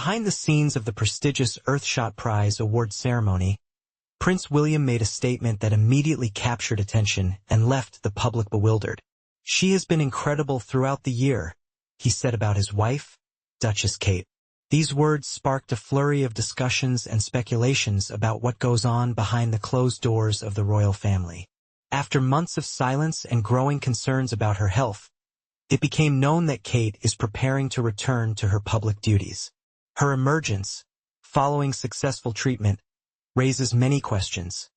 Behind the scenes of the prestigious EarthShot Prize award ceremony, Prince William made a statement that immediately captured attention and left the public bewildered. "She has been incredible throughout the year," he said about his wife, Duchess Kate. These words sparked a flurry of discussions and speculations about what goes on behind the closed doors of the royal family. After months of silence and growing concerns about her health, it became known that Kate is preparing to return to her public duties. Her emergence, following successful treatment, raises many questions.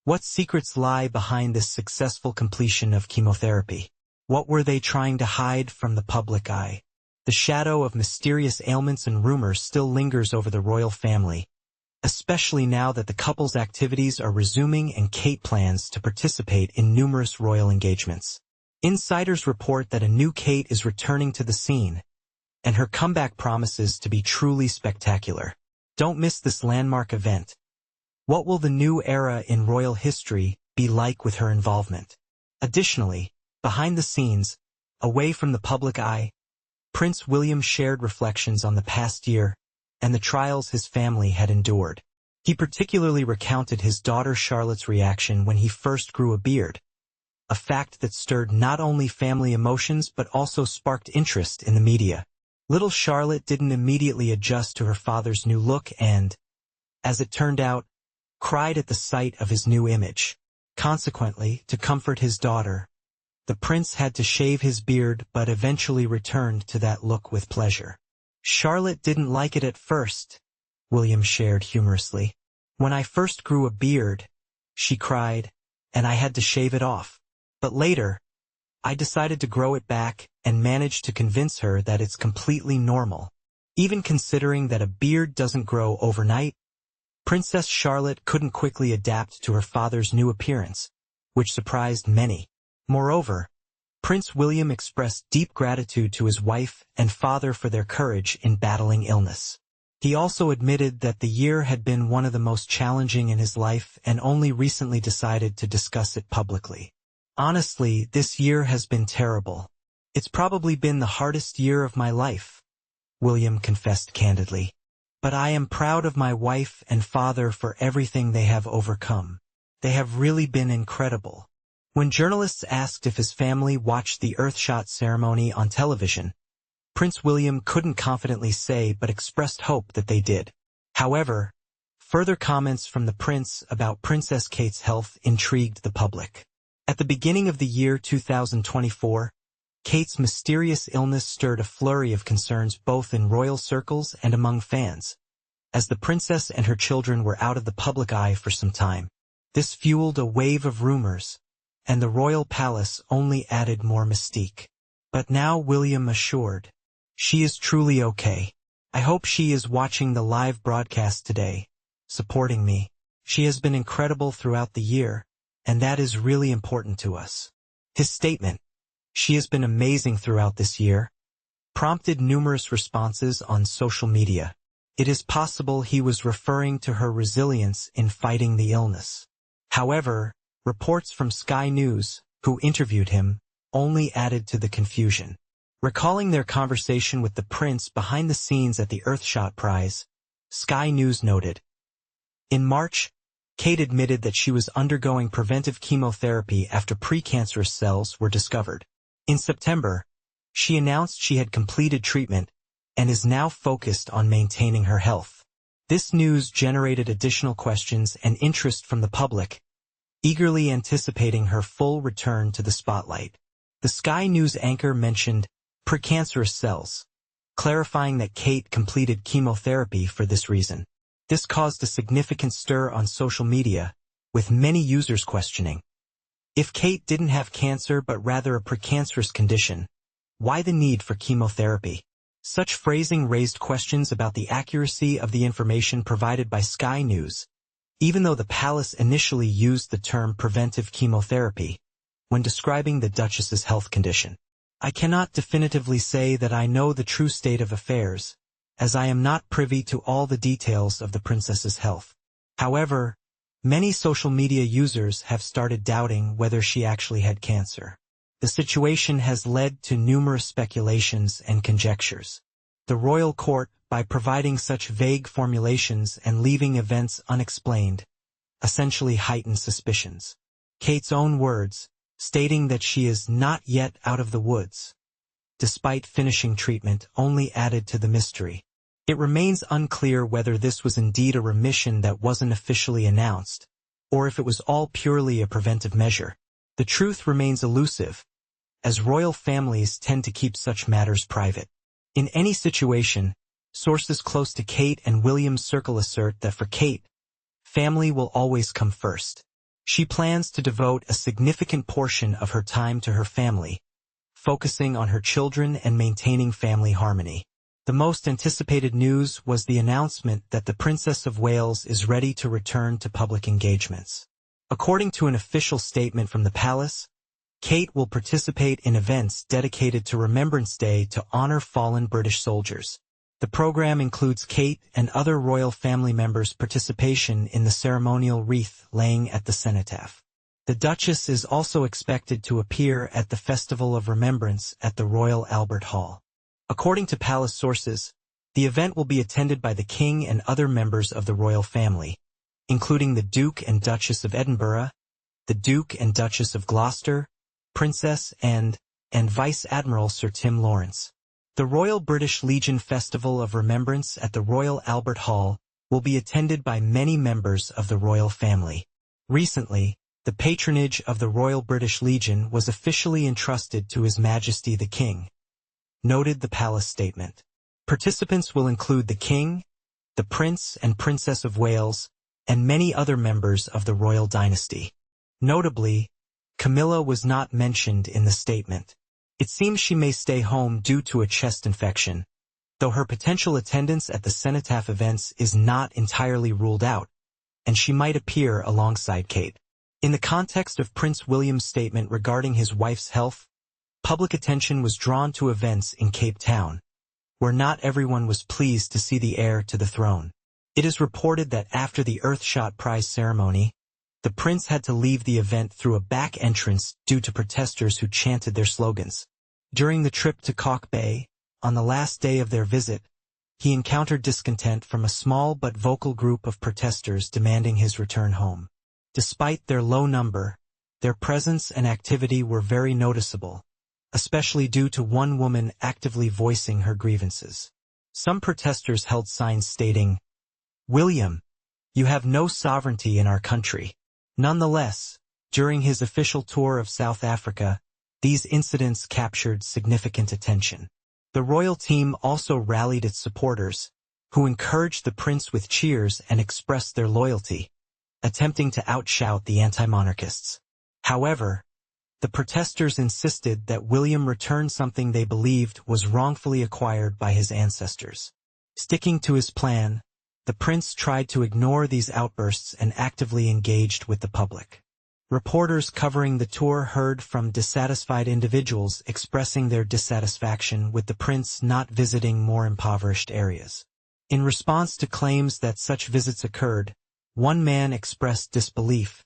What secrets lie behind this successful completion of chemotherapy? What were they trying to hide from the public eye? The shadow of mysterious ailments and rumors still lingers over the royal family, especially now that the couple's activities are resuming and Kate plans to participate in numerous royal engagements. Insiders report that a new Kate is returning to the scene, and her comeback promises to be truly spectacular. Don't miss this landmark event. What will the new era in royal history be like with her involvement? Additionally, behind the scenes, away from the public eye, Prince William shared reflections on the past year and the trials his family had endured. He particularly recounted his daughter Charlotte's reaction when he first grew a beard, a fact that stirred not only family emotions but also sparked interest in the media. Little Charlotte didn't immediately adjust to her father's new look and, as it turned out, cried at the sight of his new image. Consequently, to comfort his daughter, the prince had to shave his beard but eventually returned to that look with pleasure. "Charlotte didn't like it at first," William shared humorously. "When I first grew a beard," she cried, "and I had to shave it off. But later, I decided to grow it back and managed to convince her that it's completely normal." Even considering that a beard doesn't grow overnight, Princess Charlotte couldn't quickly adapt to her father's new appearance, which surprised many. Moreover, Prince William expressed deep gratitude to his wife and father for their courage in battling illness. He also admitted that the year had been one of the most challenging in his life and only recently decided to discuss it publicly. "Honestly, this year has been terrible. It's probably been the hardest year of my life," William confessed candidly. "But I am proud of my wife and father for everything they have overcome. They have really been incredible." When journalists asked if his family watched the EarthShot ceremony on television, Prince William couldn't confidently say but expressed hope that they did. However, further comments from the prince about Princess Kate's health intrigued the public. At the beginning of the year 2024, Kate's mysterious illness stirred a flurry of concerns both in royal circles and among fans. As the princess and her children were out of the public eye for some time, this fueled a wave of rumors, and the royal palace only added more mystique. But now William assured, "She is truly okay. I hope she is watching the live broadcast today, supporting me. She has been incredible throughout the year, and that is really important to us." His statement, "She has been amazing throughout this year," prompted numerous responses on social media. It is possible he was referring to her resilience in fighting the illness. However, reports from Sky News, who interviewed him, only added to the confusion. Recalling their conversation with the prince behind the scenes at the EarthShot Prize, Sky News noted, "In March, Kate admitted that she was undergoing preventive chemotherapy after precancerous cells were discovered. In September, she announced she had completed treatment and is now focused on maintaining her health." This news generated additional questions and interest from the public, eagerly anticipating her full return to the spotlight. The Sky News anchor mentioned precancerous cells, clarifying that Kate completed chemotherapy for this reason. This caused a significant stir on social media, with many users questioning, if Kate didn't have cancer but rather a precancerous condition, why the need for chemotherapy? Such phrasing raised questions about the accuracy of the information provided by Sky News, even though the palace initially used the term preventive chemotherapy when describing the Duchess's health condition. "I cannot definitively say that I know the true state of affairs, as I am not privy to all the details of the princess's health. However, many social media users have started doubting whether she actually had cancer. The situation has led to numerous speculations and conjectures. The royal court, by providing such vague formulations and leaving events unexplained, essentially heightened suspicions. Kate's own words, stating that she is not yet out of the woods, despite finishing treatment, only added to the mystery. It remains unclear whether this was indeed a remission that wasn't officially announced, or if it was all purely a preventive measure. The truth remains elusive, as royal families tend to keep such matters private. In any situation, sources close to Kate and William's circle assert that for Kate, family will always come first. She plans to devote a significant portion of her time to her family, focusing on her children and maintaining family harmony. The most anticipated news was the announcement that the Princess of Wales is ready to return to public engagements. According to an official statement from the palace, Kate will participate in events dedicated to Remembrance Day to honor fallen British soldiers. The program includes Kate and other royal family members' participation in the ceremonial wreath-laying at the cenotaph. The Duchess is also expected to appear at the Festival of Remembrance at the Royal Albert Hall. According to palace sources, the event will be attended by the King and other members of the royal family, including the Duke and Duchess of Edinburgh, the Duke and Duchess of Gloucester, Princess and Vice Admiral Sir Tim Lawrence. The Royal British Legion Festival of Remembrance at the Royal Albert Hall will be attended by many members of the royal family. Recently, the patronage of the Royal British Legion was officially entrusted to His Majesty the King, noted the palace statement. Participants will include the King, the Prince and Princess of Wales, and many other members of the royal dynasty. Notably, Camilla was not mentioned in the statement. It seems she may stay home due to a chest infection, though her potential attendance at the cenotaph events is not entirely ruled out, and she might appear alongside Kate. In the context of Prince William's statement regarding his wife's health, public attention was drawn to events in Cape Town, where not everyone was pleased to see the heir to the throne. It is reported that after the EarthShot Prize ceremony, the prince had to leave the event through a back entrance due to protesters who chanted their slogans. During the trip to Cock Bay, on the last day of their visit, he encountered discontent from a small but vocal group of protesters demanding his return home. Despite their low number, their presence and activity were very noticeable, especially due to one woman actively voicing her grievances. Some protesters held signs stating, "William, you have no sovereignty in our country." Nonetheless, during his official tour of South Africa, these incidents captured significant attention. The royal team also rallied its supporters, who encouraged the prince with cheers and expressed their loyalty, attempting to outshout the anti-monarchists. However, the protesters insisted that William return something they believed was wrongfully acquired by his ancestors. Sticking to his plan, the prince tried to ignore these outbursts and actively engaged with the public. Reporters covering the tour heard from dissatisfied individuals expressing their dissatisfaction with the prince not visiting more impoverished areas. In response to claims that such visits occurred, one man expressed disbelief,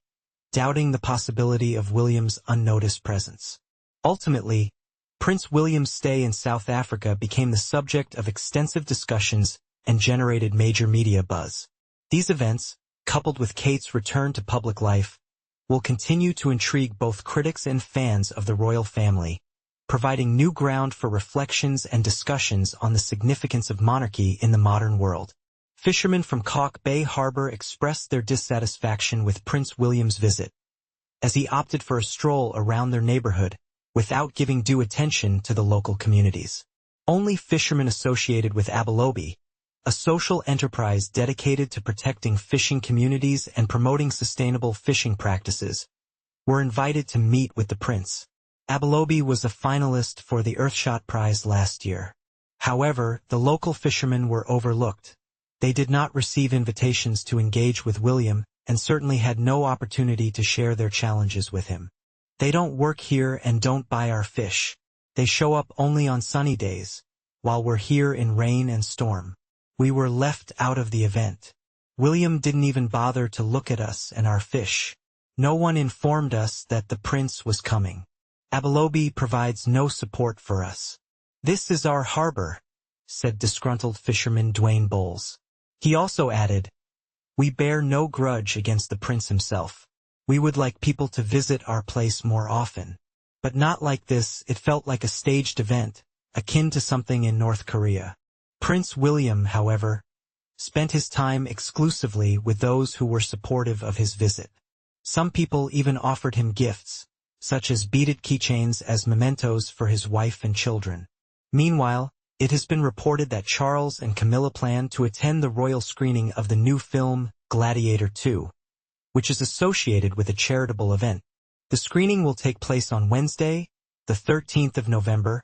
doubting the possibility of William's unnoticed presence. Ultimately, Prince William's stay in South Africa became the subject of extensive discussions and generated major media buzz. These events, coupled with Kate's return to public life, will continue to intrigue both critics and fans of the royal family, providing new ground for reflections and discussions on the significance of monarchy in the modern world. Fishermen from Cock Bay Harbor expressed their dissatisfaction with Prince William's visit, as he opted for a stroll around their neighborhood without giving due attention to the local communities. Only fishermen associated with Abelobi, a social enterprise dedicated to protecting fishing communities and promoting sustainable fishing practices, were invited to meet with the prince. Abelobi was a finalist for the EarthShot Prize last year. However, the local fishermen were overlooked. They did not receive invitations to engage with William and certainly had no opportunity to share their challenges with him. "They don't work here and don't buy our fish. They show up only on sunny days, while we're here in rain and storm. We were left out of the event. William didn't even bother to look at us and our fish. No one informed us that the prince was coming. Abelobi provides no support for us. This is our harbor," said disgruntled fisherman Dwayne Bowles. He also added, "We bear no grudge against the prince himself. We would like people to visit our place more often. But not like this. It felt like a staged event, akin to something in North Korea." Prince William, however, spent his time exclusively with those who were supportive of his visit. Some people even offered him gifts, such as beaded keychains as mementos for his wife and children. Meanwhile, it has been reported that Charles and Camilla plan to attend the royal screening of the new film, Gladiator 2, which is associated with a charitable event. The screening will take place on Wednesday, the 13th of November,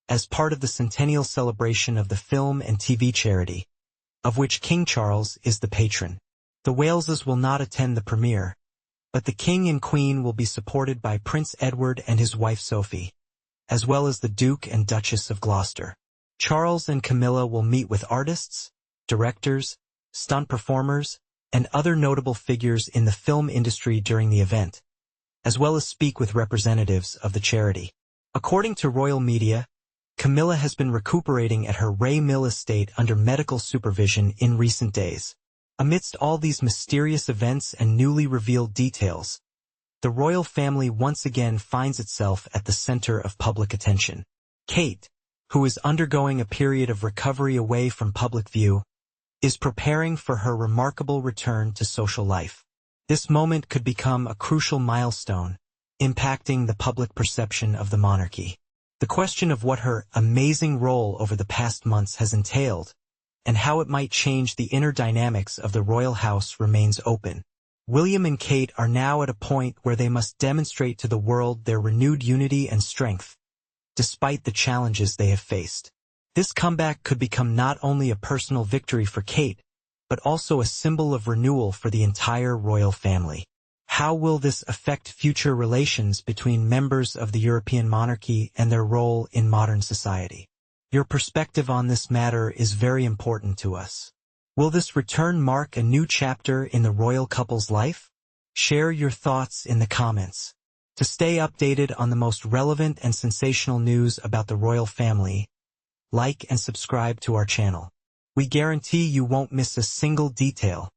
as part of the centennial celebration of the film and TV charity, of which King Charles is the patron. The Waleses will not attend the premiere, but the King and Queen will be supported by Prince Edward and his wife Sophie, as well as the Duke and Duchess of Gloucester. Charles and Camilla will meet with artists, directors, stunt performers, and other notable figures in the film industry during the event, as well as speak with representatives of the charity. According to royal media, Camilla has been recuperating at her Ray Mill estate under medical supervision in recent days. Amidst all these mysterious events and newly revealed details, the royal family once again finds itself at the center of public attention. Kate, who is undergoing a period of recovery away from public view, is preparing for her remarkable return to social life. This moment could become a crucial milestone, impacting the public perception of the monarchy. The question of what her amazing role over the past months has entailed, and how it might change the inner dynamics of the royal house remains open. William and Kate are now at a point where they must demonstrate to the world their renewed unity and strength, despite the challenges they have faced. This comeback could become not only a personal victory for Kate, but also a symbol of renewal for the entire royal family. How will this affect future relations between members of the European monarchy and their role in modern society? Your perspective on this matter is very important to us. Will this return mark a new chapter in the royal couple's life? Share your thoughts in the comments. To stay updated on the most relevant and sensational news about the royal family, like and subscribe to our channel. We guarantee you won't miss a single detail.